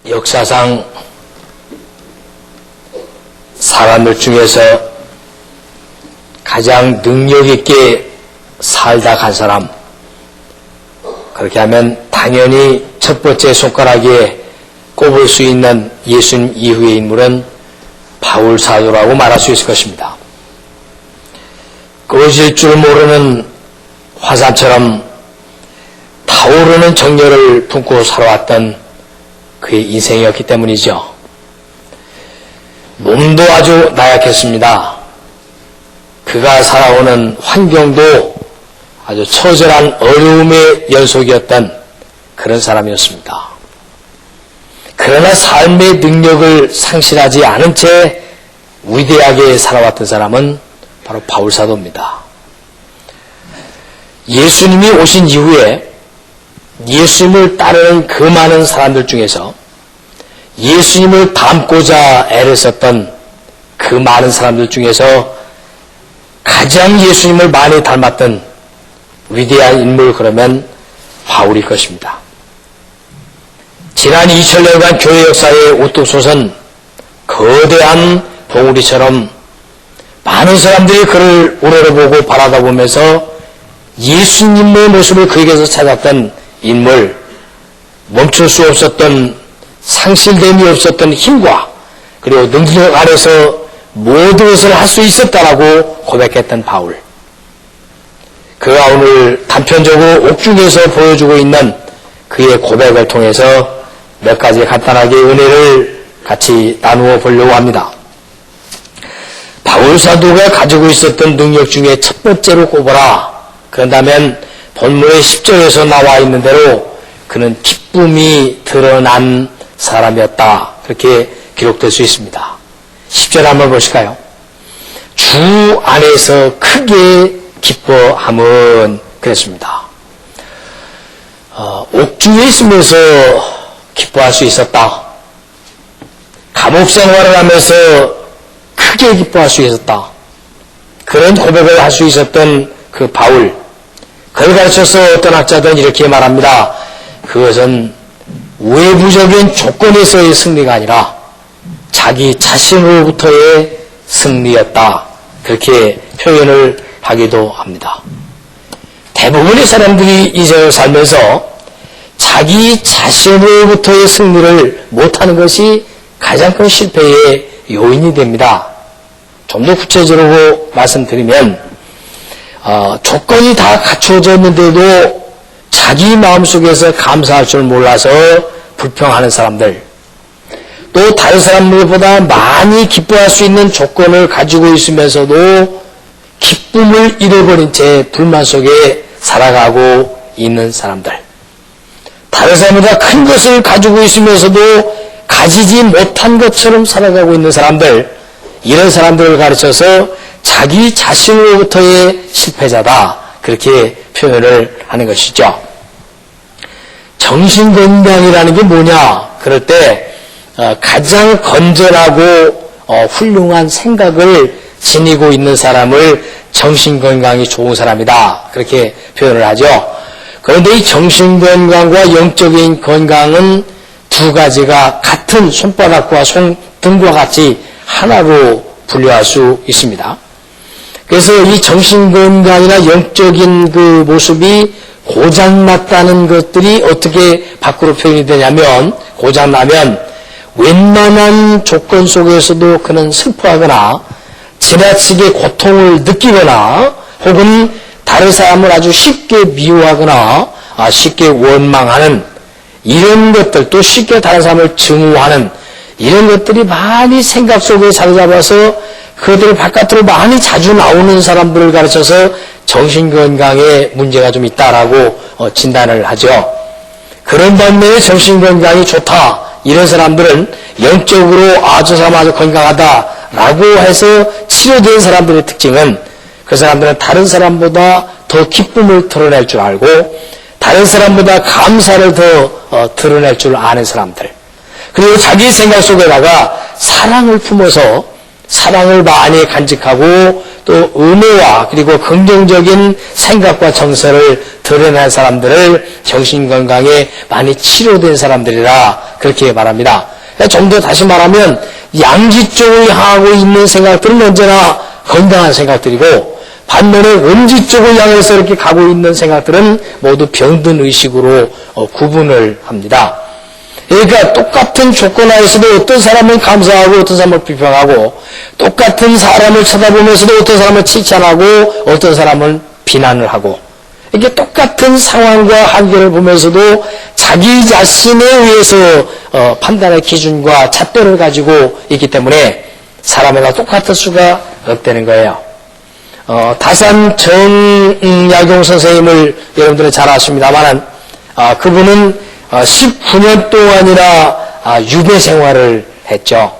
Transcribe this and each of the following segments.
역사상 사람들 중에서 가장 능력 있게 살다 간 사람, 그렇게 하면 당연히 첫 번째 손가락에 꼽을 수 있는 예수님 이후의 인물은 바울 사도라고 말할 수 있을 것입니다. 꺼질 줄 모르는 화산처럼 타오르는 정열을 품고 살아왔던 그의 인생이었기 때문이죠. 몸도 아주 나약했습니다. 그가 살아오는 환경도 아주 처절한 어려움의 연속이었던 그런 사람이었습니다. 그러나 삶의 능력을 상실하지 않은 채 위대하게 살아왔던 사람은 바로 바울 사도입니다. 예수님이 오신 이후에 예수님을 따르는 그 많은 사람들 중에서 예수님을 닮고자 애를 썼던 그 많은 사람들 중에서 가장 예수님을 많이 닮았던 위대한 인물, 그러면 바울일 것입니다. 지난 2000년간 교회 역사의 우뚝솟은 거대한 봉우리처럼 많은 사람들이 그를 우러러보고 바라다보면서 예수님의 모습을 그에게서 찾았던 인물, 멈출 수 없었던 상실됨이 없었던 힘과 그리고 능력 안에서 모든 것을 할 수 있었다라고 고백했던 바울. 그가 오늘 단편적으로 옥중에서 보여주고 있는 그의 고백을 통해서 몇 가지 간단하게 은혜를 같이 나누어 보려고 합니다. 바울 사도가 가지고 있었던 능력 중에 첫 번째로 꼽아라. 그런다면 본문의 10절에서 나와 있는 대로 그는 기쁨이 드러난 사람이었다. 그렇게 기록될 수 있습니다. 10절 한번 보실까요? 주 안에서 크게 기뻐함은 그랬습니다. 옥중에 있으면서 기뻐할 수 있었다. 감옥 생활을 하면서 크게 기뻐할 수 있었다. 그런 고백을 할 수 있었던 그 바울. 그를 가르쳐서 어떤 학자들은 이렇게 말합니다. 그것은 외부적인 조건에서의 승리가 아니라 자기 자신으로부터의 승리였다. 그렇게 표현을 하기도 합니다. 대부분의 사람들이 이 세상을 살면서 자기 자신으로부터의 승리를 못하는 것이 가장 큰 실패의 요인이 됩니다. 좀 더 구체적으로 말씀드리면 조건이 다 갖춰졌는데도 자기 마음속에서 감사할 줄 몰라서 불평하는 사람들, 또 다른 사람들보다 많이 기뻐할 수 있는 조건을 가지고 있으면서도 기쁨을 잃어버린 채 불만 속에 살아가고 있는 사람들, 다른 사람보다 큰 것을 가지고 있으면서도 가지지 못한 것처럼 살아가고 있는 사람들, 이런 사람들을 가르쳐서 자기 자신으로부터의 실패자다. 그렇게 표현을 하는 것이죠. 정신건강이라는 게 뭐냐? 그럴 때 가장 건전하고 훌륭한 생각을 지니고 있는 사람을 정신건강이 좋은 사람이다. 그렇게 표현을 하죠. 그런데 이 정신건강과 영적인 건강은 두 가지가 같은 손바닥과 손등과 같이 하나로 분류할 수 있습니다. 그래서 이 정신건강이나 영적인 그 모습이 고장났다는 것들이 어떻게 밖으로 표현이 되냐면, 고장나면 웬만한 조건 속에서도 그는 슬퍼하거나 지나치게 고통을 느끼거나 혹은 다른 사람을 아주 쉽게 미워하거나 쉽게 원망하는 이런 것들, 또 쉽게 다른 사람을 증오하는 이런 것들이 많이 생각 속에 자리 잡아서 그들을 바깥으로 많이 자주 나오는 사람들을 가르쳐서 정신건강에 문제가 좀 있다라고 진단을 하죠. 그런 반면에 정신건강이 좋다, 이런 사람들은 영적으로 저 사람 아주 건강하다라고 해서 치료된 사람들의 특징은 그 사람들은 다른 사람보다 더 기쁨을 드러낼 줄 알고 다른 사람보다 감사를 더 드러낼 줄 아는 사람들, 그리고 자기 생각 속에다가 사랑을 품어서 사랑을 많이 간직하고 또 은혜와 그리고 긍정적인 생각과 정서를 드러낸 사람들을 정신건강에 많이 치료된 사람들이라 그렇게 말합니다. 좀 더 다시 말하면 양지 쪽을 향하고 있는 생각들은 언제나 건강한 생각들이고, 반면에 음지 쪽을 향해서 이렇게 가고 있는 생각들은 모두 병든 의식으로 구분을 합니다. 그러니까 똑같은 조건 하에서도 어떤 사람은 감사하고 어떤 사람은 비평하고, 똑같은 사람을 쳐다보면서도 어떤 사람은 칭찬하고 어떤 사람은 비난을 하고, 이게 똑같은 상황과 한계를 보면서도 자기 자신에 의해서 판단의 기준과 잣대를 가지고 있기 때문에 사람마다 똑같을 수가 없다는 거예요. 다산 정약용 선생님을 여러분들은 잘 아십니다만, 그분은 19년 동안이나 유배 생활을 했죠.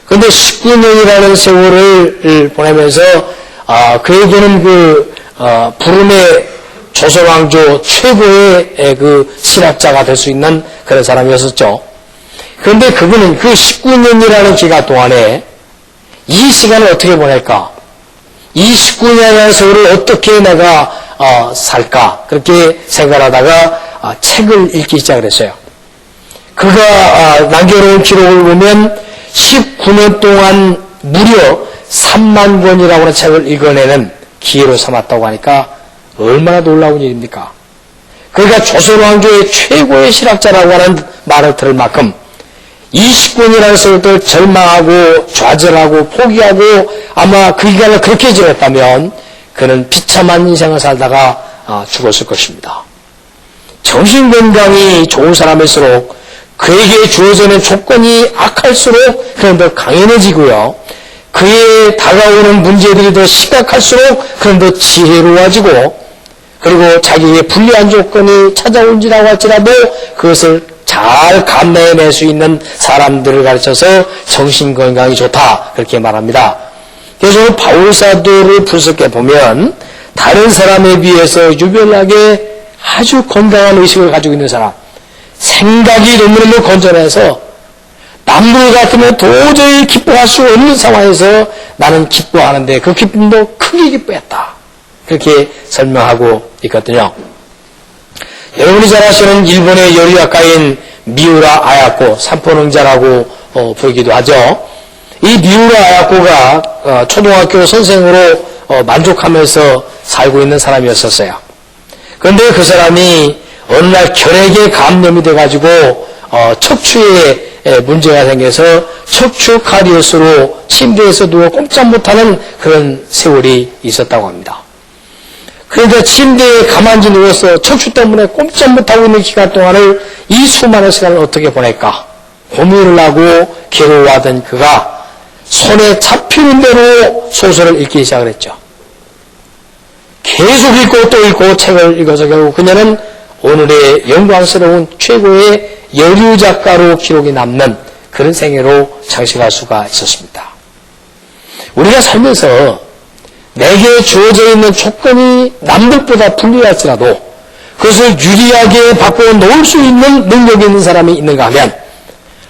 그런데 19년이라는 세월을 보내면서 그에게는 부름의 조선왕조 최고의 그 신학자가 될 수 있는 그런 사람이었었죠. 그런데 그분은 그 19년이라는 기간 동안에 이 시간을 어떻게 보낼까? 이 19년이라는 세월을 어떻게 내가 살까? 그렇게 생각하다가 책을 읽기 시작을 했어요. 그가 남겨놓은 기록을 보면 19년 동안 무려 3만 권이라고 하는 책을 읽어내는 기회로 삼았다고 하니까 얼마나 놀라운 일입니까? 그러니까 조선왕조의 최고의 실학자라고 하는 말을 들을 만큼 20권이라는 세월을 절망하고 좌절하고 포기하고 아마 그 기간을 그렇게 지냈다면 그는 비참한 인생을 살다가 죽었을 것입니다. 정신건강이 좋은 사람일수록 그에게 주어져 있는 조건이 악할수록 그는 더 강인해지고요. 그에 다가오는 문제들이 더 심각할수록 그는 더 지혜로워지고, 그리고 자기에게 불리한 조건이 찾아온지라고 할지라도 그것을 잘 감내해낼 수 있는 사람들을 가르쳐서 정신건강이 좋다, 그렇게 말합니다. 그래서 바울 사도를 분석해 보면 다른 사람에 비해서 유별나게 아주 건강한 의식을 가지고 있는 사람, 생각이 너무너무 건전해서 남들 같으면 도저히 기뻐할 수 없는 상황에서 나는 기뻐하는데 그 기쁨도 크게 기뻐했다, 그렇게 설명하고 있거든요. 여러분이 잘 아시는 일본의 요리학가인 미우라 아야코, 삼포능자라고 부르기도 하죠. 이 미우라 아야코가 초등학교 선생으로 만족하면서 살고 있는 사람이었었어요. 그런데 그 사람이 어느 날 결핵에 감염이 돼가지고 척추에 문제가 생겨서 척추 카리오스로 침대에서 누워 꼼짝 못하는 그런 세월이 있었다고 합니다. 그러니까 침대에 가만히 누워서 척추 때문에 꼼짝 못하고 있는 기간 동안을 이 수많은 시간을 어떻게 보낼까 고민을 하고 괴로워하던 그가 손에 잡히는 대로 소설을 읽기 시작을 했죠. 계속 읽고 또 읽고 책을 읽어서 결국 그녀는 오늘의 영광스러운 최고의 여류 작가로 기록이 남는 그런 생애로 장식할 수가 있었습니다. 우리가 살면서 내게 주어져 있는 조건이 남들보다 불리할지라도 그것을 유리하게 바꿔 놓을 수 있는 능력이 있는 사람이 있는가 하면,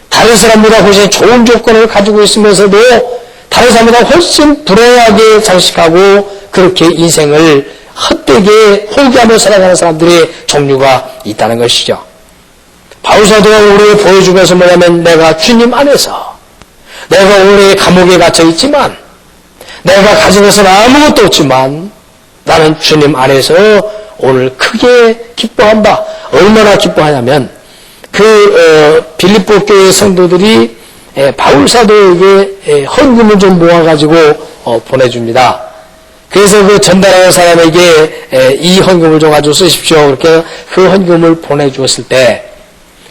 다른 사람보다 훨씬 좋은 조건을 가지고 있으면서도 다른 사람보다 훨씬 불행하게 장식하고 그렇게 인생을 헛되게 포기하며 살아가는 사람들의 종류가 있다는 것이죠. 바울사도가 우리에게 보여주면서 뭐냐면, 내가 주님 안에서 내가 오늘 감옥에 갇혀 있지만, 내가 가진 것은 아무것도 없지만 나는 주님 안에서 오늘 크게 기뻐한다. 얼마나 기뻐하냐면, 빌립보 교회 성도들이 바울사도에게 헌금을 좀 모아가지고 보내줍니다. 그래서 그 전달하는 사람에게 이 헌금을 좀 가지고 쓰십시오. 그렇게 그 헌금을 보내주었을 때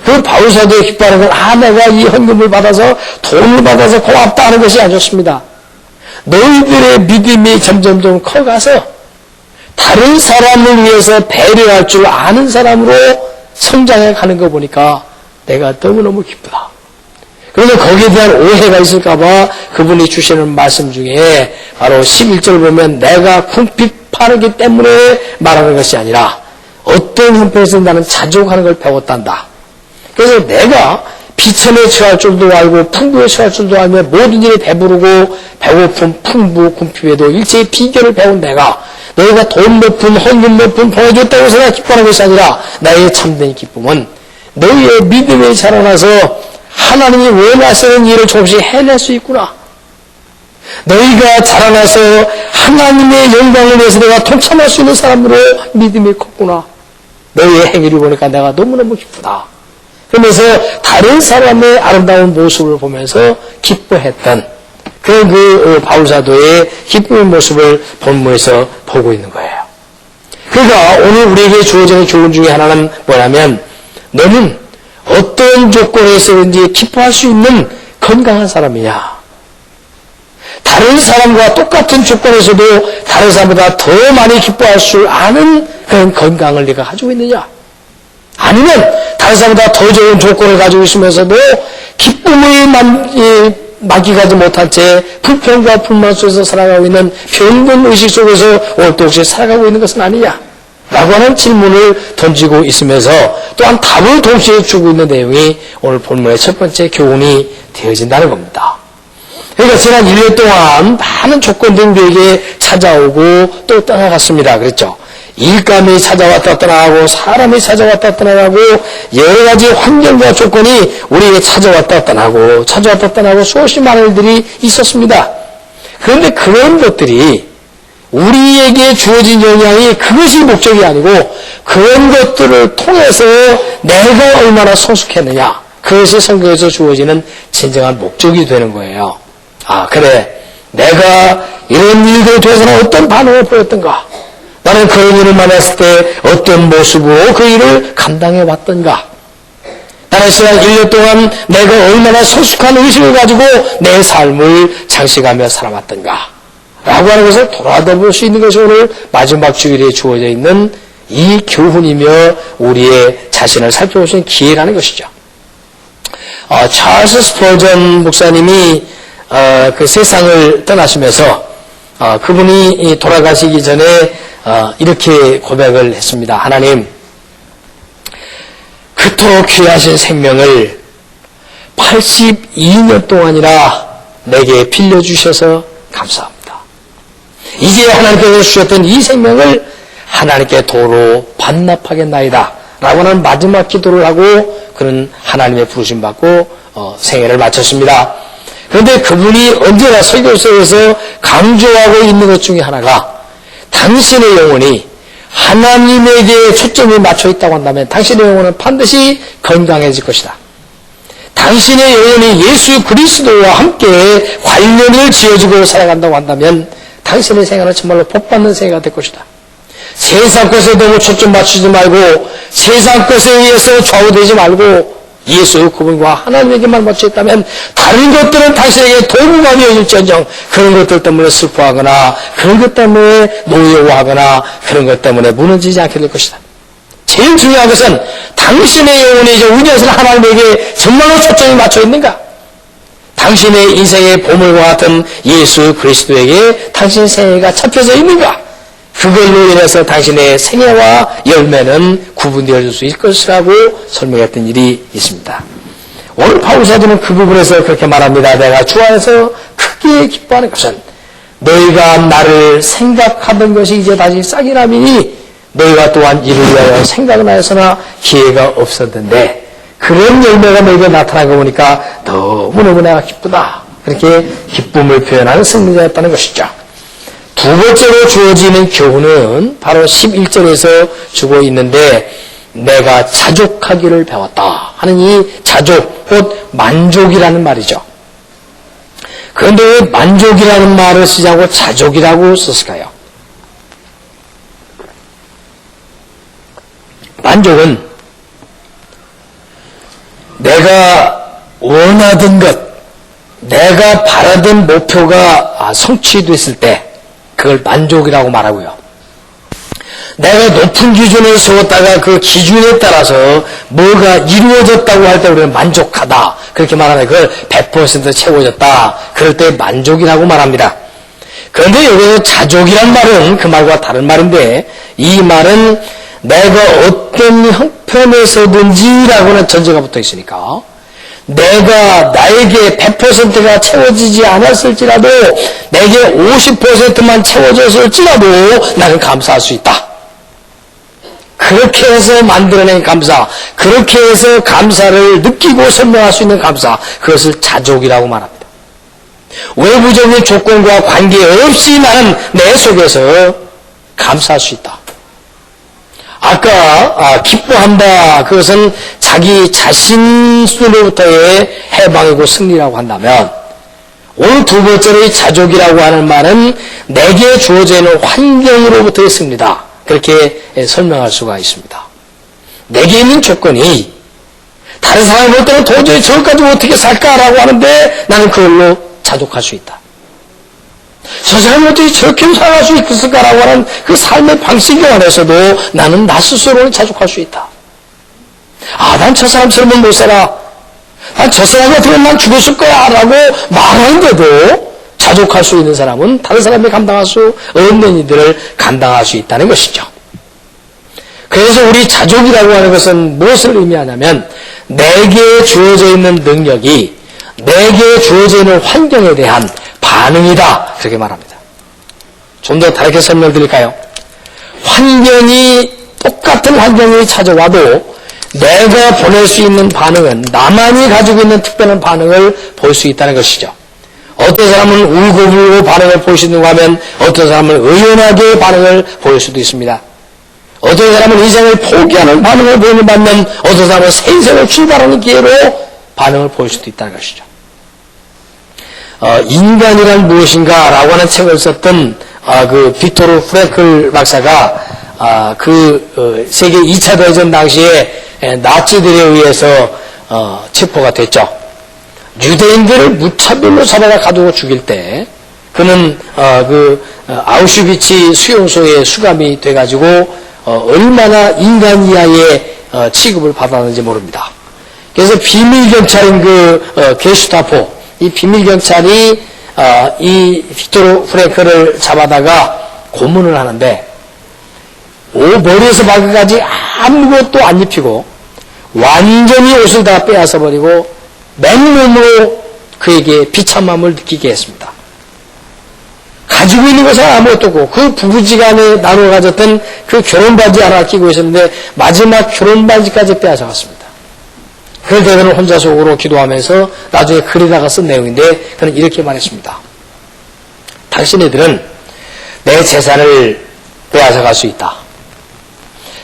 그 바울사도의 기뻐하는 건 내가 이 헌금을 받아서 돈을 받아서 고맙다 하는 것이 아니었습니다. 너희들의 믿음이 점점점 커가서 다른 사람을 위해서 배려할 줄 아는 사람으로 성장해 가는 거 보니까 내가 너무너무 기쁘다. 그런데 거기에 대한 오해가 있을까봐 그분이 주시는 말씀 중에 바로 11절 보면, 내가 궁핍 파르기 때문에 말하는 것이 아니라 어떤 형편에서 나는 자족하는 걸 배웠단다. 그래서 내가 비천에 처할 줄도 알고 풍부에 처할 줄도 알며 모든 일에 배부르고 배고픔, 풍부, 궁핍에도 일체의 비결을 배운 내가 너희가 돈 몇 푼, 헌금 몇 푼 보내줬다고 해서 내가 기뻐하는 것이 아니라 나의 참된 기쁨은 너희의 믿음이 자라나서 하나님이 원하시는 일을 조금씩 해낼 수 있구나. 너희가 자라나서 하나님의 영광을 위해서 내가 동참할 수 있는 사람으로 믿음이 컸구나. 너희의 행위를 보니까 내가 너무너무 기쁘다. 그러면서 다른 사람의 아름다운 모습을 보면서 기뻐했던 그 바울사도의 기쁨의 모습을 본문에서 보고 있는 거예요. 그러니까 오늘 우리에게 주어지는 교훈 중에 하나는 뭐냐면 너는 어떤 조건에서든지 기뻐할 수 있는 건강한 사람이냐. 다른 사람과 똑같은 조건에서도 다른 사람보다 더 많이 기뻐할 수 아는 그런 건강을 네가 가지고 있느냐. 아니면 다른 사람보다 더 좋은 조건을 가지고 있으면서도 기쁨을 만끽하지 못한 채 불평과 불만 속에서 살아가고 있는 병든 의식 속에서 오늘도 혹시 살아가고 있는 것은 아니냐 라고 하는 질문을 던지고 있으면서 또한 답을 동시에 주고 있는 내용이 오늘 본문의 첫 번째 교훈이 되어진다는 겁니다. 그러니까 지난 1년 동안 많은 조건들이 우리에게 찾아오고 또 떠나갔습니다. 그랬죠. 일감이 찾아왔다 떠나가고 사람이 찾아왔다 떠나가고 여러 가지 환경과 조건이 우리에게 찾아왔다 떠나고 수없이 많은 일들이 있었습니다. 그런데 그런 것들이 우리에게 주어진 영향이 그것이 목적이 아니고 그런 것들을 통해서 내가 얼마나 성숙했느냐 그것이 성경에서 주어지는 진정한 목적이 되는 거예요. 아 그래 내가 이런 일들에 대해서는 어떤 반응을 보였던가 나는 그런 일을 만났을 때 어떤 모습으로 그 일을 감당해 왔던가 나는 지난 1년 동안 내가 얼마나 성숙한 의식을 가지고 내 삶을 장식하며 살아왔던가 라고 하는 것을 돌아볼 수 있는 것이 오늘 마지막 주일에 주어져 있는 이 교훈이며 우리의 자신을 살펴볼 수 있는 기회라는 것이죠. 찰스 스퍼전 목사님이 그 세상을 떠나시면서 그분이 돌아가시기 전에 이렇게 고백을 했습니다. 하나님, 그토록 귀하신 생명을 82년 동안이나 내게 빌려주셔서 감사합니다. 이제 하나님께서 주셨던 이 생명을 하나님께 도로 반납하겠나이다 라고 하는 마지막 기도를 하고 그는 하나님의 부르심 받고 생애를 마쳤습니다. 그런데 그분이 언제나 설교서에서 강조하고 있는 것 중에 하나가 당신의 영혼이 하나님에게 초점이 맞춰 있다고 한다면 당신의 영혼은 반드시 건강해질 것이다. 당신의 영혼이 예수 그리스도와 함께 관련을 지어지고 살아간다고 한다면 당신의 생활은 정말로 복받는 생애가 될 것이다. 세상 것에 너무 초점 맞추지 말고 세상 것에 의해서 좌우되지 말고 예수 그분과 하나님에게만 맞춰 있다면 다른 것들은 당신에게 도구가 되어질지언정 그런 것들 때문에 슬퍼하거나 그런 것 때문에 노여워하거나 그런 것 때문에 무너지지 않게 될 것이다. 제일 중요한 것은 당신의 영혼이 이제 우리에서 하나님에게 정말로 초점이 맞춰 있는가? 당신의 인생의 보물과 같은 예수 그리스도에게 당신의 생애가 잡혀져 있는가? 그걸로 인해서 당신의 생애와 열매는 구분되어질 수 있을 것이라고 설명했던 일이 있습니다. 오늘 바울사도는 그 부분에서 그렇게 말합니다. 내가 주 안에서 크게 기뻐하는 것은 너희가 나를 생각하던 것이 이제 다시 싹이 나미니 너희가 또한 이를 위하여 생각은 하였으나 기회가 없었는데 그런 열매가 너희에게 나타난 거 보니까 너무너무 내가 기쁘다. 그렇게 기쁨을 표현하는 승리자였다는 것이죠. 두 번째로 주어지는 교훈은 바로 11절에서 주고 있는데 내가 자족하기를 배웠다 하는 이 자족, 곧 만족이라는 말이죠. 그런데 왜 만족이라는 말을 쓰지 않고 자족이라고 썼을까요? 만족은 내가 원하던 것, 내가 바라던 목표가 성취됐을 때 그걸 만족이라고 말하고요. 내가 높은 기준을 세웠다가 그 기준에 따라서 뭐가 이루어졌다고 할 때 우리는 만족하다. 그렇게 말하면 그걸 100% 채워졌다. 그럴 때 만족이라고 말합니다. 그런데 여기서 자족이란 말은 그 말과 다른 말인데 이 말은 내가 어떤 형편에서든지라고는 전제가 붙어 있으니까 내가 나에게 100%가 채워지지 않았을지라도 내게 50%만 채워졌을지라도 나는 감사할 수 있다. 그렇게 해서 만들어낸 감사, 그렇게 해서 감사를 느끼고 설명할 수 있는 감사, 그것을 자족이라고 말합니다. 외부적인 조건과 관계없이 나는 내 속에서 감사할 수 있다. 아까 기뻐한다, 그것은 자기 자신으로부터의 해방이고 승리라고 한다면, 오늘 두 번째로 이 자족이라고 하는 말은 내게 주어져 있는 환경으로부터의 승리다. 그렇게 설명할 수가 있습니다. 내게 있는 조건이 다른 사람이 볼 때는 도저히 저것까지 어떻게 살까라고 하는데 나는 그걸로 자족할 수 있다. 저 사람이 어떻게 저렇게 살아갈 수 있을까라고 하는 그 삶의 방식에 관해서도 나는 나 스스로를 자족할 수 있다. 난 저 사람처럼은 못 살아. 난 저 사람 같으면 난 죽었을 거야 라고 말하는데도 자족할 수 있는 사람은 다른 사람이 감당할 수 없는 이들을 감당할 수 있다는 것이죠. 그래서 우리 자족이라고 하는 것은 무엇을 의미하냐면 내게 주어져 있는 능력이 내게 주어져 있는 환경에 대한 반응이다. 그렇게 말합니다. 좀 더 다르게 설명드릴까요? 똑같은 환경이 찾아와도 내가 보낼 수 있는 반응은 나만이 가지고 있는 특별한 반응을 볼 수 있다는 것이죠. 어떤 사람은 울고불고 반응을 보일 수 있는가 하면 어떤 사람은 의연하게 반응을 보일 수도 있습니다. 어떤 사람은 인생을 포기하는 반응을 보이는 반면 어떤 사람은 새 인생을 출발하는 기회로 반응을 보일 수도 있다는 것이죠. 인간이란 무엇인가 라고 하는 책을 썼던 그 빅토르 프랭클 박사가 세계 2차 대전 당시에 나치들에 의해서 체포가 됐죠. 유대인들을 무차별로 잡아가 가두고 죽일 때 그는 아우슈비츠 수용소에 수감이 돼가지고 얼마나 인간 이하의 취급을 받았는지 모릅니다. 그래서 비밀경찰인 게슈타포, 이 비밀경찰이 이 빅토르 프랭클을 잡아다가 고문을 하는데 머리에서 발끝까지 아무것도 안 입히고 완전히 옷을 다 빼앗아 버리고 맨몸으로 그에게 비참함을 느끼게 했습니다. 가지고 있는 것은 아무것도 없고 그 부부지간에 나눠 가졌던 그 결혼바지 하나 끼고 있었는데 마지막 결혼바지까지 빼앗아 갔습니다. 그럴 때 그는 혼자 속으로 기도하면서 나중에 글에다가 쓴 내용인데 그는 이렇게 말했습니다. 당신네들은 내 재산을 빼앗아 갈 수 있다.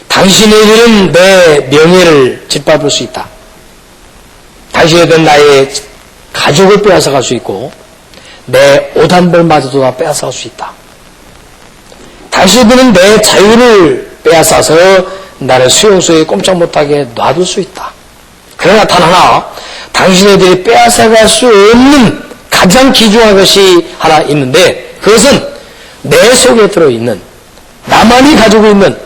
당신네들은 내 명예를 짓밟을 수 있다. 당신네들은 나의 가족을 빼앗아 갈 수 있고 내 옷 한 벌마저도 다 빼앗아 갈 수 있다. 당신들은 내 자유를 빼앗아서 나를 수용소에 꼼짝 못하게 놔둘 수 있다. 그러나 단 하나 당신네들이 빼앗아 갈 수 없는 가장 귀중한 것이 하나 있는데 그것은 내 속에 들어있는 나만이 가지고 있는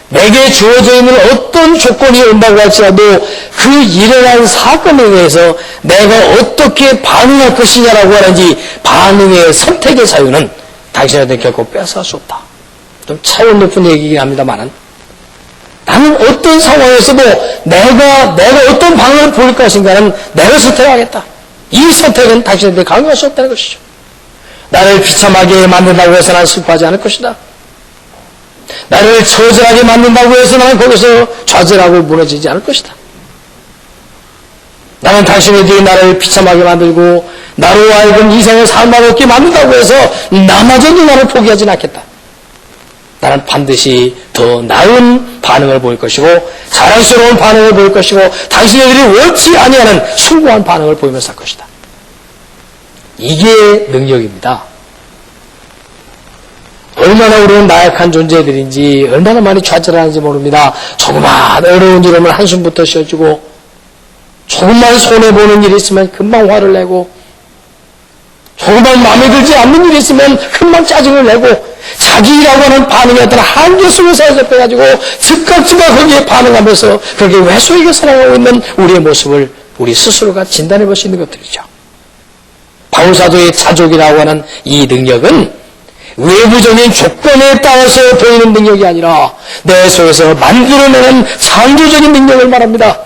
내게 주어져 있는 어떤 조건이 온다고 할지라도 그 일어난 사건에 대해서 내가 어떻게 반응할 것이냐라고 하는지 반응의 선택의 자유는 당신한테 결코 빼앗아갈 수 없다. 좀 차원 높은 얘기이긴 합니다만 나는 어떤 상황에서도 내가 어떤 반응을 보일 것인가는 내가 선택하겠다. 이 선택은 당신한테 강요할 수 없다는 것이죠. 나를 비참하게 만든다고 해서 나는 슬퍼하지 않을 것이다. 나를 처절하게 만든다고 해서 나는 거기서 좌절하고 무너지지 않을 것이다. 나는 당신들이 나를 비참하게 만들고 나로 하여금 이생을 삶아 없게 만든다고 해서 나마저도 나를 포기하지는 않겠다. 나는 반드시 더 나은 반응을 보일 것이고 자랑스러운 반응을 보일 것이고 당신들이 원치 아니하는 숭고한 반응을 보이면서 할 것이다. 이게 능력입니다. 얼마나 우리는 나약한 존재들인지 얼마나 많이 좌절하는지 모릅니다. 조그만 어려운 일이면 한숨부터 쉬어주고 조금만 손해보는 일이 있으면 금방 화를 내고 조금만 마음에 들지 않는 일이 있으면 금방 짜증을 내고 자기라고 하는 반응이 어떤 한계 속에서 빼가지고 즉각 거기에 반응하면서 그렇게 외소하게 살아가고 있는 우리의 모습을 우리 스스로가 진단해 볼 수 있는 것들이죠. 바울사도의 자족이라고 하는 이 능력은 외부적인 조건에 따라서 보이는 능력이 아니라 내 속에서 만들어내는 창조적인 능력을 말합니다.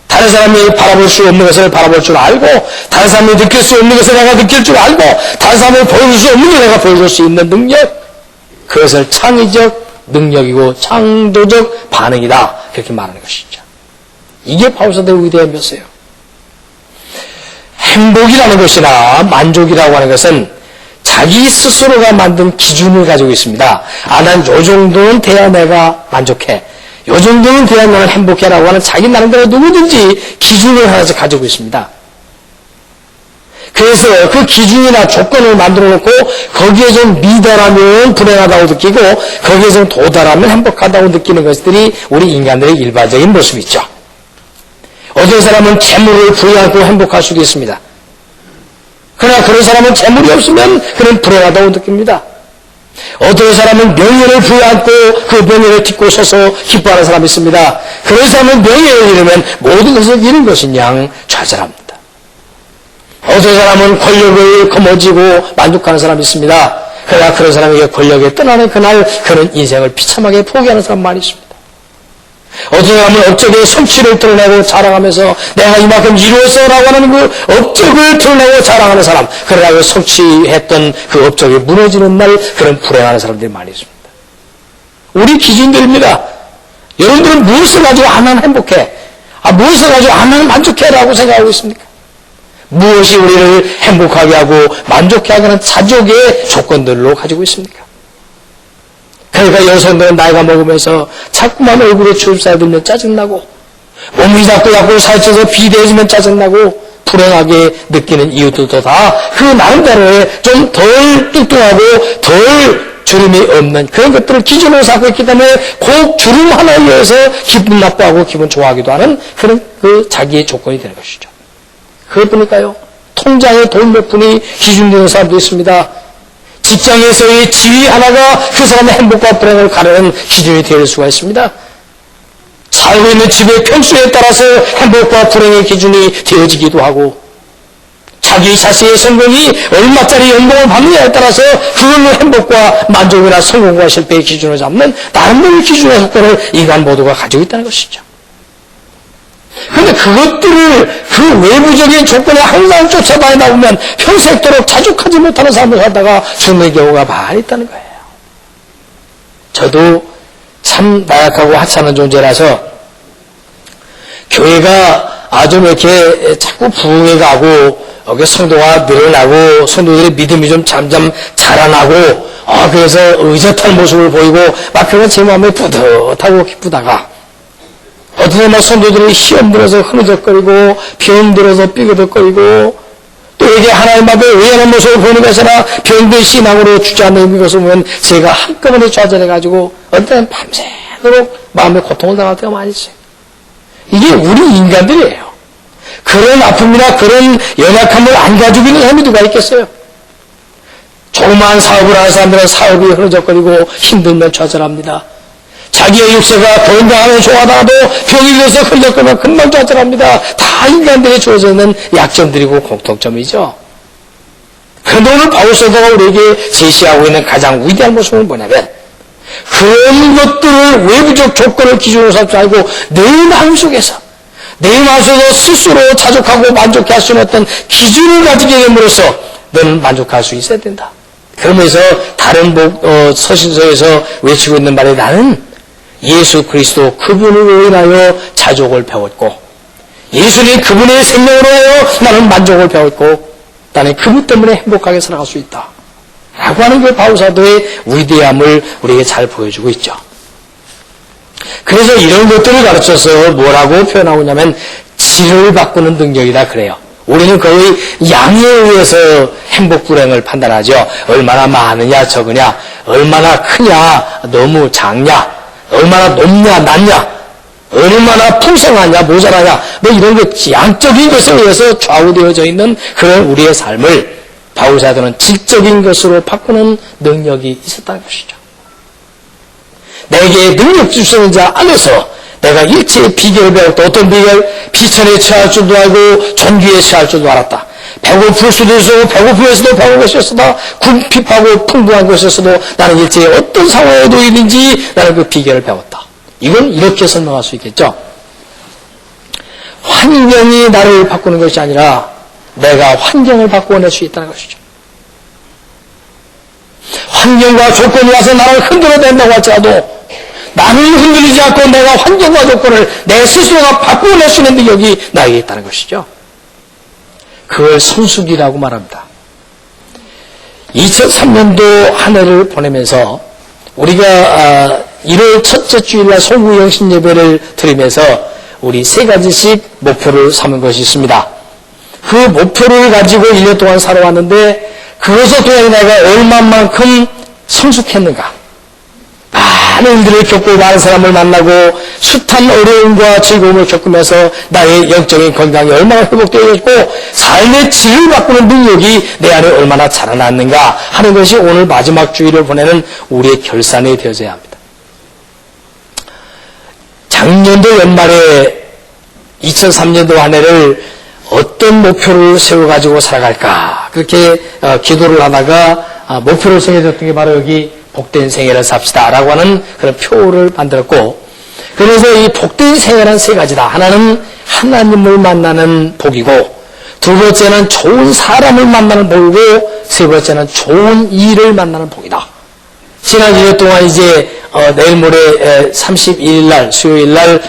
다른 사람이 바라볼 수 없는 것을 바라볼 줄 알고 다른 사람이 느낄 수 없는 것을 내가 느낄 줄 알고 다른 사람이 보여줄 수 없는 게 내가 보여줄 수 있는 능력, 그것을 창의적 능력이고 창조적 반응이다. 그렇게 말하는 것이죠. 이게 바울사도의 위대한 묘사예요. 행복이라는 것이나 만족이라고 하는 것은 자기 스스로가 만든 기준을 가지고 있습니다. 난 요 정도는 돼야 내가 만족해. 요 정도는 돼야 나는 행복해라고 하는 자기 나름대로 누구든지 기준을 하나씩 가지고 있습니다. 그래서 그 기준이나 조건을 만들어 놓고 거기에 좀 미달하면 불행하다고 느끼고 거기에 좀 도달하면 행복하다고 느끼는 것들이 우리 인간들의 일반적인 모습이죠. 어떤 사람은 재물을 부여하고 행복할 수도 있습니다. 그러나 그런 사람은 재물이 없으면 그는 불행하다고 느낍니다. 어떤 사람은 명예를 부여하고 그 명예를 딛고 서서 기뻐하는 사람이 있습니다. 그런 사람은 명예를 잃으면 모든 것을 잃은 것인 양 좌절합니다. 어떤 사람은 권력을 거머쥐고 만족하는 사람이 있습니다. 그러나 그런 사람에게 권력에 떠나는 그날 그는 인생을 비참하게 포기하는 사람 많이 있습니다. 어떤 사람은 업적의 성취를 드러내고 자랑하면서 내가 이만큼 이루었어라고 하는 그 업적을 드러내고 자랑하는 사람, 그러나 그 성취했던 그 업적이 무너지는 날 그런 불행하는 사람들이 많이 있습니다. 우리 기준들입니다. 여러분들은 무엇을 가지고 하면 행복해? 무엇을 가지고 하면 만족해라고 생각하고 있습니까? 무엇이 우리를 행복하게 하고 만족해 하게 하는 자족의 조건들로 가지고 있습니까? 그러니까 여성들은 나이가 먹으면서 자꾸만 얼굴에 주름살이 들면 짜증나고 몸이 자꾸 살쪄서 비대해지면 짜증나고 불행하게 느끼는 이유들도 다 그 나름대로의 좀 덜 뚱뚱하고 덜 주름이 없는 그런 것들을 기준으로 삼고 있기 때문에 그 주름 하나에 의해서 기분 나빠하고 기분 좋아하기도 하는 그런 그 자기의 조건이 되는 것이죠. 그것뿐일까요? 통장에 돈 몇 푼이 기준되는 사람도 있습니다. 직장에서의 지위 하나가 그 사람의 행복과 불행을 가르는 기준이 될 수가 있습니다. 살고 있는 집의 평수에 따라서 행복과 불행의 기준이 되어지기도 하고 자기 자신의 성공이 얼마짜리 연봉을 받느냐에 따라서 그걸로 행복과 만족이나 성공과 실패의 기준을 잡는 나름대로의 기준의 조건을 인간 모두가 가지고 있다는 것이죠. 그런데 그것들을 그 외부적인 조건에 항상 쫓아다니다 보면 평생도록 자족하지 못하는 삶을 살다가 죽는 경우가 많이 있다는 거예요. 저도 참 나약하고 하찮은 존재라서 교회가 좀 이렇게 자꾸 부흥해 가고 성도가 늘어나고 성도들의 믿음이 좀 점점 자라나고 그래서 의젓한 모습을 보이고 막 그런 제 마음에 뿌듯하고 기쁘다가 어떤 막 성도들이 시험 들어서 흐느적거리고 병 들어서 삐그덕거리고 또 이게 하나님 앞에 의연한 모습을 보이는 것이나 병든 신앙으로 주저앉는 것을 보면 제가 한꺼번에 좌절해가지고 어떤 때는 밤새도록 마음의 고통을 당할 때가 많이 있어요. 이게 우리 인간들이에요. 그런 아픔이나 그런 연약함을 안 가지고 있는 사람이 누가 있겠어요? 조그마한 사업을 하는 사람들은 사업이 흐느적거리고 힘들면 좌절합니다. 자기의 육체가 건강하면 좋아하다가도 병이 들어서 흘렸거나 금방 좌절합니다. 다 인간들이 주어져 있는 약점들이고 공통점이죠. 그런데 오늘 바울 사도가 우리에게 제시하고 있는 가장 위대한 모습은 뭐냐면 그런 것들을 외부적 조건을 기준으로 삼지 말고 내 마음속에서 스스로 자족하고 만족해 할 수 있는 어떤 기준을 가지게 됨으로써 너는 만족할 수 있어야 된다. 그러면서 다른 서신서에서 외치고 있는 말이 나는 예수 그리스도 그분으로 인하여 자족을 배웠고 예수님 그분의 생명으로 하여 나는 만족을 배웠고 나는 그분 때문에 행복하게 살아갈 수 있다 라고 하는 그 바울사도의 위대함을 우리에게 잘 보여주고 있죠. 그래서 이런 것들을 가르쳐서 뭐라고 표현하고 있냐면 질을 바꾸는 능력이다 그래요. 우리는 거의 양에 의해서 행복 불행을 판단하죠. 얼마나 많으냐 적으냐 얼마나 크냐 너무 작냐 얼마나 높냐 낮냐 얼마나 풍성하냐 모자라냐 이런 것 양적인 것에 의해서 좌우되어져 있는 그런 우리의 삶을 바울사도는 질적인 것으로 바꾸는 능력이 있었다는 것이죠. 내게 능력 주시는 자 안에서 내가 일체의 비결을 배웠다. 어떤 비결? 비천에 처할 줄도 알고 종기에 처할 줄도 알았다. 배고플 수도 있어도 배고프면서도 배고픈 것이었어도 궁핍하고 풍부한 것이었어도 나는 일체의 어떤 상황에 놓이든지 나는 그 비결을 배웠다. 이건 이렇게 설명할 수 있겠죠. 환경이 나를 바꾸는 것이 아니라 내가 환경을 바꾸어낼 수 있다는 것이죠. 환경과 조건이 와서 나를 흔들어댄다고 할지라도 나를 흔들리지 않고 내가 환경과 조건을 내 스스로가 바꾸어낼 수 있는 능력이 나에게 있다는 것이죠. 그걸 성숙이라고 말합니다. 2003년도 한 해를 보내면서 우리가 1월 첫째 주일날 송구 영신 예배를 드리면서 우리 3가지씩 목표를 삼은 것이 있습니다. 그 목표를 가지고 1년 동안 살아왔는데 그것을 통해 내가 얼마만큼 성숙했는가. 많은 일들을 겪고 많은 사람을 만나고 숱한 어려움과 즐거움을 겪으면서 나의 영적인 건강이 얼마나 회복되어 있고 삶의 질을 바꾸는 능력이 내 안에 얼마나 자라났는가 하는 것이 오늘 마지막 주일을 보내는 우리의 결산이 되어져야 합니다. 작년도 연말에 2003년도 한 해를 어떤 목표를 세워가지고 살아갈까 그렇게 기도를 하다가 목표를 정해졌던 게 바로 여기 복된 생애를 삽시다 라고 하는 그런 표를 만들었고, 그래서 이 복된 생애란 3가지다. 하나는 하나님을 만나는 복이고, 두 번째는 좋은 사람을 만나는 복이고, 세 번째는 좋은 일을 만나는 복이다. 지난 1년 동안 이제 내일 모레 31일 날 수요일 날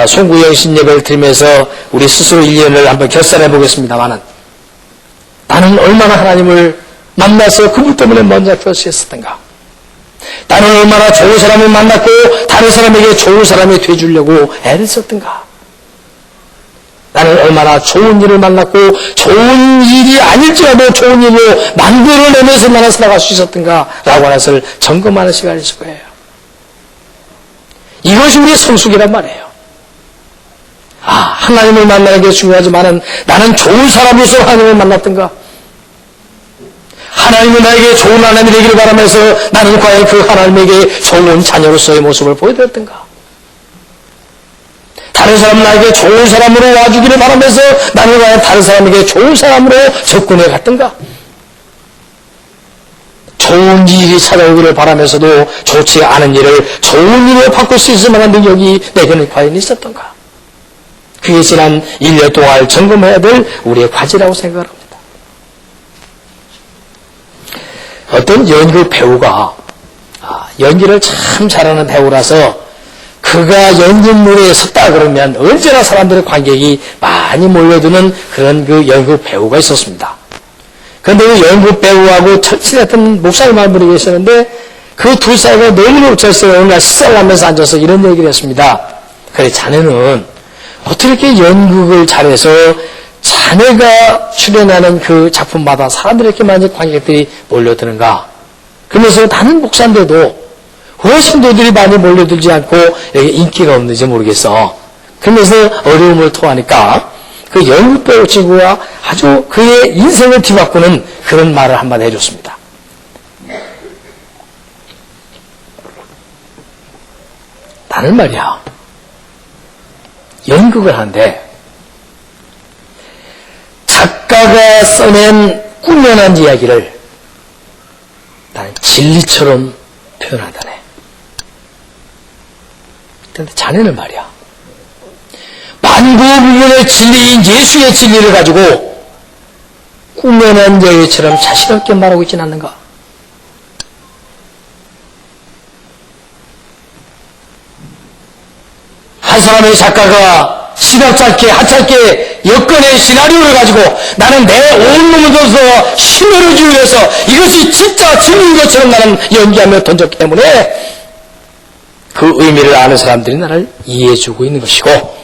송구 영신 예배를 드리면서 우리 스스로 1년을 한번 결산해 보겠습니다만은, 나는 얼마나 하나님을 만나서 그분 때문에 먼저 결심했었던가, 나는 얼마나 좋은 사람을 만났고 다른 사람에게 좋은 사람이 되어주려고 애를 썼던가, 나는 얼마나 좋은 일을 만났고 좋은 일이 아닐지라도 좋은 일로 만들어내면서 나는 살아갈 수 있었던가 라고 하는 것을 점검하는 시간이 있을 거예요. 이것이 우리의 성숙이란 말이에요. 하나님을 만나는 게 중요하지만은 나는 좋은 사람으로서 하나님을 만났던가, 하나님은 나에게 좋은 하나님이 되기를 바라면서 나는 과연 그 하나님에게 좋은 자녀로서의 모습을 보여드렸던가, 다른 사람은 나에게 좋은 사람으로 와주기를 바라면서 나는 과연 다른 사람에게 좋은 사람으로 접근해 갔던가, 좋은 일이 찾아오기를 바라면서도 좋지 않은 일을 좋은 일로 바꿀 수 있을 만한 능력이 내게는 과연 있었던가. 그게 지난 1년 동안 점검해야 될 우리의 과제라고 생각합니다. 어떤 연극 배우가 연기를 참 잘하는 배우라서 그가 연극무대에 섰다 그러면 언제나 사람들의 관객이 많이 몰려드는 그런 그 연극 배우가 있었습니다. 그런데 그 연극 배우하고 친했던 목사님 한 분이 계셨는데 그 두 사이가 너무너무 졌어요. 어느 날 식사를 하면서 앉아서 이런 얘기를 했습니다. 그래, 자네는 어떻게 이렇게 연극을 잘해서 자네가 출연하는 그 작품마다 사람들이 이렇게 많이 관객들이 몰려드는가? 그러면서 나는 목사인데도 왜 신도들이 많이 몰려들지 않고 여기 인기가 없는지 모르겠어. 그러면서 어려움을 토하니까 그 연극 배우 친구가 아주 그의 인생을 뒤바꾸는 그런 말을 한마디 해줬습니다. 나는 말이야, 연극을 하는데 작가가 써낸 꾸며낸 이야기를 나는 진리처럼 표현한다네. 그런데 자네는 말이야, 만고불변의 진리인 예수의 진리를 가지고 꾸며낸 이야기처럼 자신없게 말하고 있지는 않는가? 한 사람의 작가가 시각 짧게 하찮게 엮어낸 시나리오를 가지고 나는 내 온몸을 던져서 신뢰를 주기 위해서 이것이 진짜 진리인 것처럼 나는 연기하며 던졌기 때문에 그 의미를 아는 사람들이 나를 이해해주고 있는 것이고,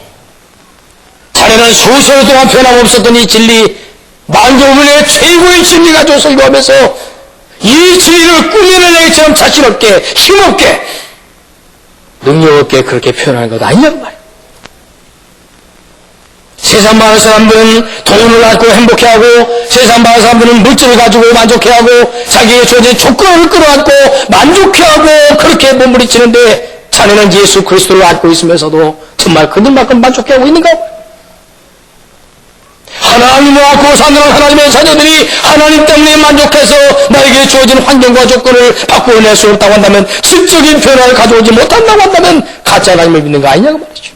자네는 수시간 동안 변함없었던 이 진리, 만고불변의 최고의 진리 가지고 설교하면서 이 진리를 꾸며낸 애처럼 자신없게 힘없게 능력 없게 그렇게 표현하는 것 아니냐고 말이야. 세상 많은 사람들은 돈을 갖고 행복해하고, 세상 많은 사람들은 물질을 가지고 만족해하고, 자기의 주어진 조건을 끌어안고 만족해하고 그렇게 몸부림치는데, 자네는 예수 그리스도를 안고 있으면서도 정말 그들만큼 만족해하고 있는가? 하나님을 안고 사는 하나님의 자녀들이 하나님 때문에 만족해서 나에게 주어진 환경과 조건을 바꾸어낼 수 없다고 한다면, 질적인 변화를 가져오지 못한다고 한다면 가짜 하나님을 믿는 거 아니냐고 말이죠.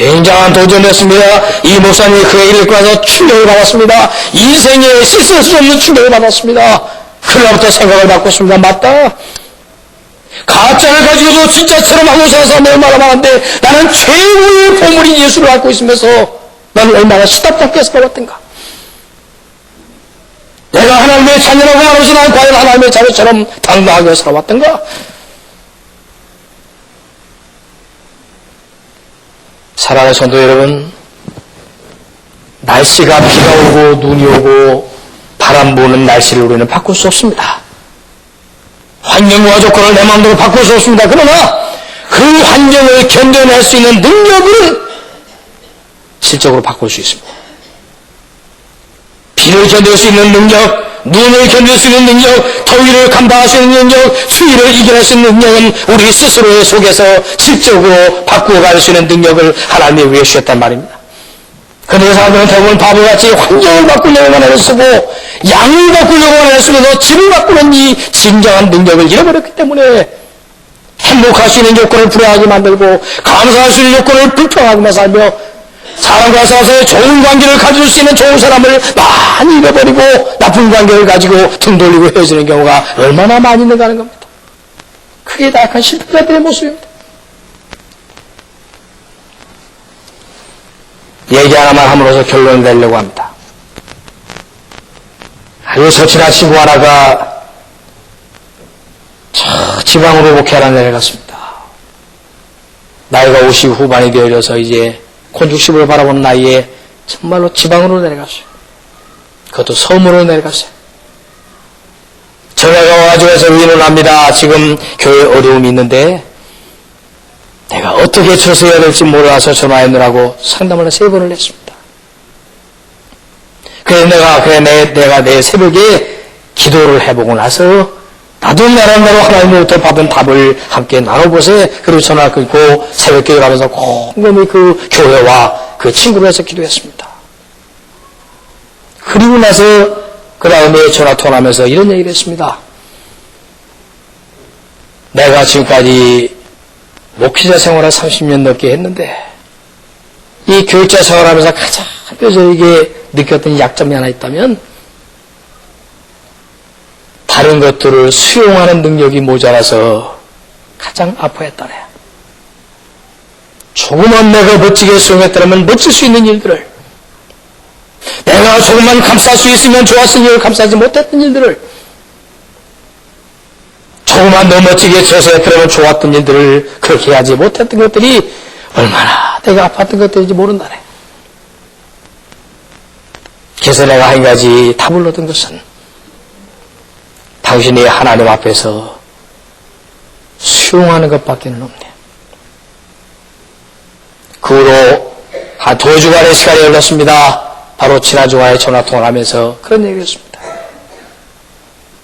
굉장한 도전이었습니다. 이 목사님이 그 얘기를 듣고 나서 충격을 받았습니다. 인생에 씻을 수 없는 충격을 받았습니다. 그날부터 생각을 바꿨습니다. 맞다. 가짜를 가지고도 진짜처럼 하고 사는 사람이 얼마나 많은데 나는 최고의 보물인 예수를 갖고 있으면서 나는 얼마나 시답답게 살아왔던가. 내가 하나님의 자녀라고 말하면서 나는 과연 하나님의 자녀처럼 당당하게 살아왔던가. 사랑하는 성도 여러분, 날씨가 비가 오고 눈이 오고 바람 부는 날씨를 우리는 바꿀 수 없습니다. 환경과 조건을 내 마음대로 바꿀 수 없습니다. 그러나 그 환경을 견뎌낼 수 있는 능력을 실적으로 바꿀 수 있습니다. 비를 견딜 수 있는 능력, 눈을 견딜 수 있는 능력, 더위를 감당할 수 있는 능력, 추위를 이겨낼 수 있는 능력은 우리 스스로의 속에서 실적으로 바꾸어갈 수 있는 능력을 하나님이 위해 주셨단 말입니다. 그런데 사람들은 대부분 바보같이 환경을 바꾸려고만 애를 쓰고 양을 바꾸려고만 애를 쓰면서 질을 바꾸는 이 진정한 능력을 잃어버렸기 때문에 행복할 수 있는 요건을 불행하게 만들고 감사할 수 있는 요건을 불평하고만 살며 사람과 사이의 좋은 관계를 가질 수 있는 좋은 사람을 많이 잃어버리고 나쁜 관계를 가지고 등 돌리고 헤어지는 경우가 얼마나 많이 있는가 하는 겁니다. 그게 다 약한 실패자들의 모습입니다. 얘기 하나만 함으로써 결론을 내려고 합니다. 아주 서친한 친구 하나가 저 지방으로 목회하러 내려갔습니다. 나이가 50 후반이 되어서 이제 곤죽십을 바라보는 나이에 정말로 지방으로 내려갔어요. 그것도 섬으로 내려갔어요. 전화가 와가지고 해서 의논합니다. 지금 교회에 어려움이 있는데 내가 어떻게 처서해야 될지 몰라서 전화했느라고 상담을 3번을 했습니다. 그래서 내가 내일 새벽에 기도를 해보고 나서 나도 나름대로 하나님으로부터 받은 답을 함께 나눠보세요. 그리고 전화 끊고 새벽 기도를 하면서 곰곰이 그 교회와 그 친구를 해서 기도했습니다. 그리고 나서 그 다음에 전화 통화하면서 이런 얘기를 했습니다. 내가 지금까지 목회자 생활을 30년 넘게 했는데 이 교육자 생활하면서 가장 뼈저리게 느꼈던 약점이 하나 있다면 다른 것들을 수용하는 능력이 모자라서 가장 아파했다네. 조금만 내가 멋지게 수용했다면 멋질 수 있는 일들을, 내가 조금만 감쌀 수 있으면 좋았을 일을 감싸지 못했던 일들을, 조금만 더 멋지게 처서했다면 좋았던 일들을 그렇게 하지 못했던 것들이 얼마나 내가 아팠던 것들인지 모른다네. 그래서 내가 한 가지 답을 얻은 것은 당신이 하나님 앞에서 수용하는 것밖에는 없네. 그 후로 한 2주간의 시간이 흘렀습니다. 바로 지난 주간에 전화통화를 하면서 그런 얘기를 했습니다.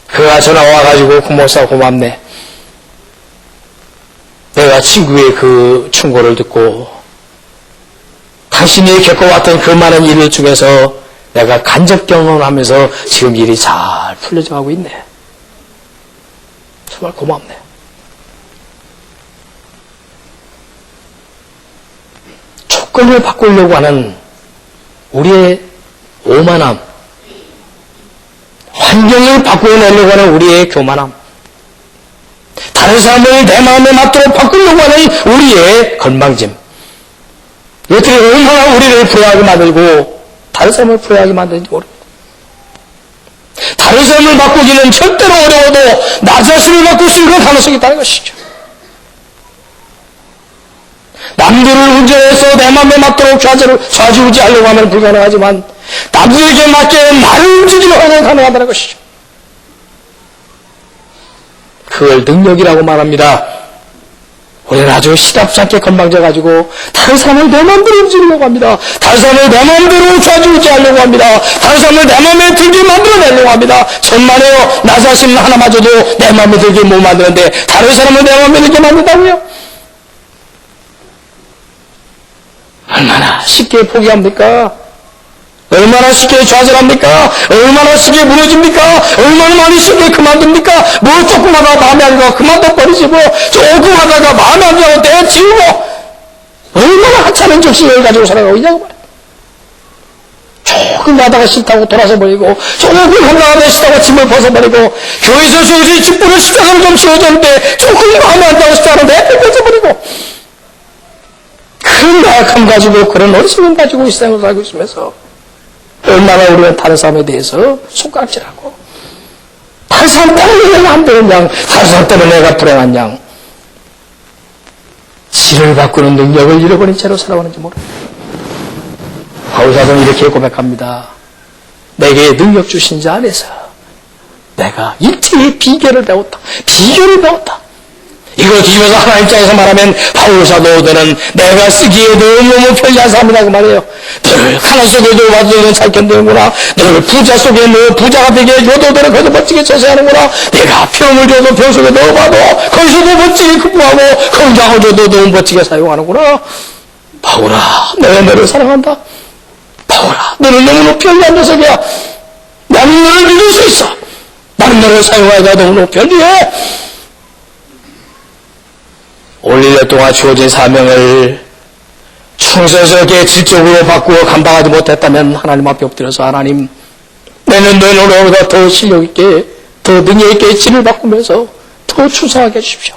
그가 전화 와가지고 고목사 고맙네. 내가 친구의 그 충고를 듣고 당신이 겪어왔던 그 많은 일 중에서 내가 간접 경험을 하면서 지금 일이 잘 풀려져 가고 있네. 정말 고맙네. 조건을 바꾸려고 하는 우리의 오만함, 환경을 바꾸어내려고 하는 우리의 교만함, 다른 사람을 내 마음에 맞도록 바꾸려고 하는 우리의 건방짐, 이것들이 얼마나 우리를 불행하게 만들고 다른 사람을 불행하게 만드는지 모릅니다. 다른 사람을 바꾸기는 절대로 어려워도 나 자신을 바꿀 수 있는 가능성이 있다는 것이죠. 남들을 운전해서 내 맘에 맞도록 좌지우지하려고 하면 불가능하지만 남들에게 맞게 나를 움직이려고 하면 가능하다는 것이죠. 그걸 능력이라고 말합니다. 우리는 아주 시답지 않게 건방져가지고 다른 사람을 내 마음대로 움직이려고 합니다. 다른 사람을 내 마음대로 좌지우지하려고 합니다. 다른 사람을 내 마음에 들게 만들어내려고 합니다. 천만에요. 나 자신은 하나마저도 내 마음에 들게 못 만드는데 다른 사람을 내 마음에 들게 만든다고요? 얼마나 쉽게 포기합니까? 얼마나 쉽게 좌절합니까? 얼마나 쉽게 무너집니까? 얼마나 많이 쉽게 그만둡니까? 뭐 조금 하다가 마음에 안 들어 그만둬버리지 뭐 조금 하다가 마음에 안 들어 떼치우고 얼마나 하찮은 정신을 가지고 살아가고 있냐고 말이야. 조금 가다가 싫다고 돌아서 버리고, 조금 한가하다 싫다고 짐을 벗어버리고, 교회에서 저기서 집부를 십자가를 좀 씌워줬는데, 조금 마음에 안 들고 십자가를 내버려 벗어버리고, 그런 나약함 가지고, 그런 어리석음 가지고 이 세상을 살고 있으면서, 얼마나 우리는 다른 사람에 대해서 손가락질하고, 다른 사람 때문에 내가 안 되는 양, 다른 사람 때문에 내가 불행한 양, 질을 바꾸는 능력을 잃어버린 채로 살아가는지 모릅니다. 바울사도는 이렇게 고백합니다. 내게 능력 주신 자 안에서 내가 일체의 비결을 배웠다. 비결을 배웠다. 이걸 뒤집어서 하나님 입장에서 말하면 바울사도는 내가 쓰기에 너무너무 편리한 사람이다 그 말이에요. 늘 가난 속에 넣어봐도 너는 잘 견디는구나. 늘 부자 속에 넣어 부자가 되게 줘도 너는 거기서 멋지게 처세하는구나. 내가 병을 줘도 병 속에 넣어봐도 거기서도 멋지게 극복하고 건강을 줘도 너무 멋지게 사용하는구나. 바울아, 내가 너를 사랑한다. 바울아, 너는 너무너무 편리한 녀석이야. 나는 너를 믿을 수 있어. 나는 너를 사용하기가 너무너무 편리해. 올 1년 동안 주어진 사명을 충성스럽게 질적으로 바꾸어 감당하지 못했다면 하나님 앞에 엎드려서 하나님, 내년보다 더 실력있게, 더 능력있게 질을 바꾸면서 더 충성하게 해주십시오.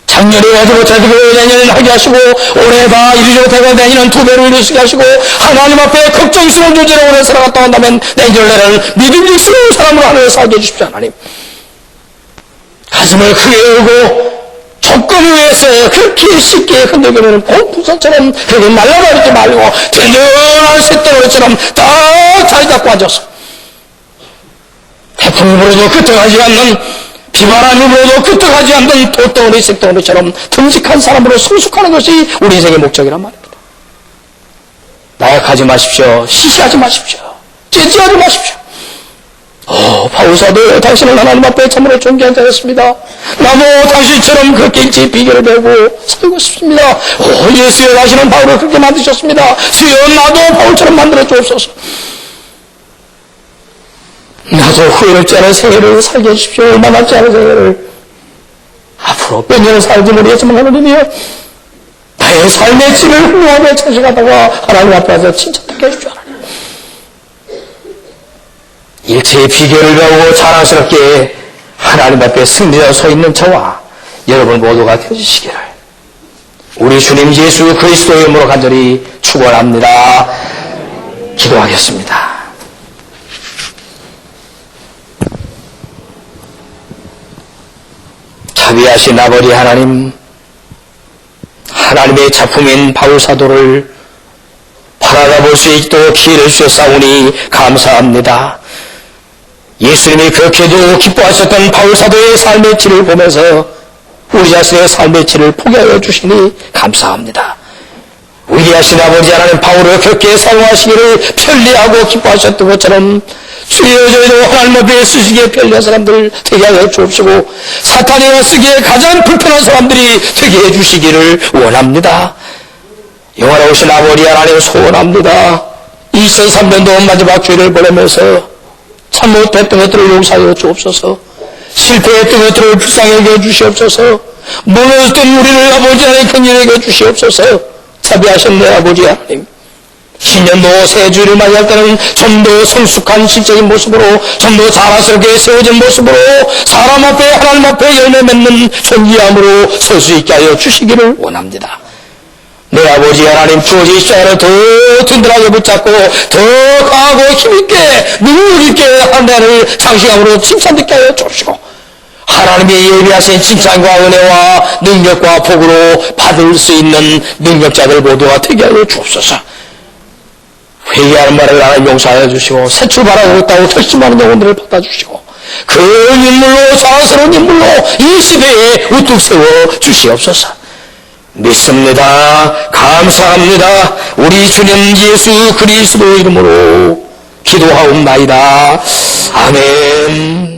작년에 하지 못하고 내년에 하게 하시고, 올해 다 이루지 못하고 내년은 2배로 이루시게 하시고, 하나님 앞에 걱정스러운 존재로 오래 살아갔다 한다면 내년에는 믿음직스러운 사람으로 하늘에 살게 해주십시오. 하나님, 가슴을 크게 열고 조건을 위해서 그렇게 쉽게 흔들기는 공풍선처럼 그렇게 날아다니지 말고 든든한 쇳덩어리처럼 딱 자리 잡고 앉아서 태풍이 불어도 끄떡하지 않는, 비바람이 불어도 끄떡하지 않는 돌덩어리 쇳덩어리처럼 듬직한 사람으로 성숙하는 것이 우리 인생의 목적이란 말입니다. 나약하지 마십시오. 시시하지 마십시오. 째지하지 마십시오. 바울사도 당신은 하나님 앞에 참으로 존귀한 자였습니다. 나도 당신처럼 그렇게 일체의 비결을 배우고 살고 싶습니다. 예수여, 당신은 바울을 그렇게 만드셨습니다. 주여, 나도 바울처럼 만들어 주옵소서. 나도 후회롭지 않은 생애를 살게 해주십시오. 얼마 남지 않은 생애를. 앞으로 몇 년을 살지 모르겠지만 하나님이여, 나의 삶의 질을 훌륭하게 채식하다가 하나님 앞에 와서 칭찬하게 해주십시오. 일체의 비결을 배우고 자랑스럽게 하나님 앞에 승리하여 서 있는 저와 여러분 모두가 되어주시기를 우리 주님 예수 그리스도의 이름으로 간절히 축원합니다. 기도하겠습니다. 자비하신 아버지 하나님, 하나님의 작품인 바울사도를 바라다 볼 수 있도록 기회를 주셨사오니 감사합니다. 예수님이 그렇게도 기뻐하셨던 바울사도의 삶의 질을 보면서 우리 자신의 삶의 질을 포기하여 주시니 감사합니다. 위대하신 아버지 하나님, 바울을 그렇게 사용하시기를 편리하고 기뻐하셨던 것처럼 주여, 저희도 하나님 앞에 쓰시기에 편리한 사람들 되게 하여 주옵시고, 사탄이 쓰기에 가장 불편한 사람들이 되게 해주시기를 원합니다. 영원하신 아버지 하나님, 소원합니다. 2003년도 마지막 주일을 보내면서 참못했던 것들을 용서하여 주옵소서. 실패했던 것들을 불쌍하게 해주시옵소서. 무너졌던 우리를 아버지 하나님 긍휼하게 해주시옵소서. 자비하신 내 아버지 하나님, 신년도 새 주일을 맞이할 때는 좀 더 성숙한 실적인 모습으로, 좀 더 자랑스럽게 세워진 모습으로 사람 앞에 하나님 앞에 열매 맺는 존귀함으로 설 수 있게 하여 주시기를 원합니다. 내 아버지 하나님, 주어진 십자가를 더 든든하게 붙잡고 더 강하고 힘있게 능력있게 한 해를 장시간으로 칭찬듣게 하여 주시고, 하나님의 예비하신 칭찬과 은혜와 능력과 복으로 받을 수 있는 능력자들 모두가 되게 하여 주옵소서. 회개하는 말을 하나님 용서하여 주시고, 새 출발하고 있다고 결심하는 영혼들을 받아주시고, 그 인물로, 자랑스러운 인물로 이 시대에 우뚝 세워 주시옵소서. 믿습니다. 감사합니다. 우리 주님 예수 그리스도 이름으로 기도하옵나이다. 아멘.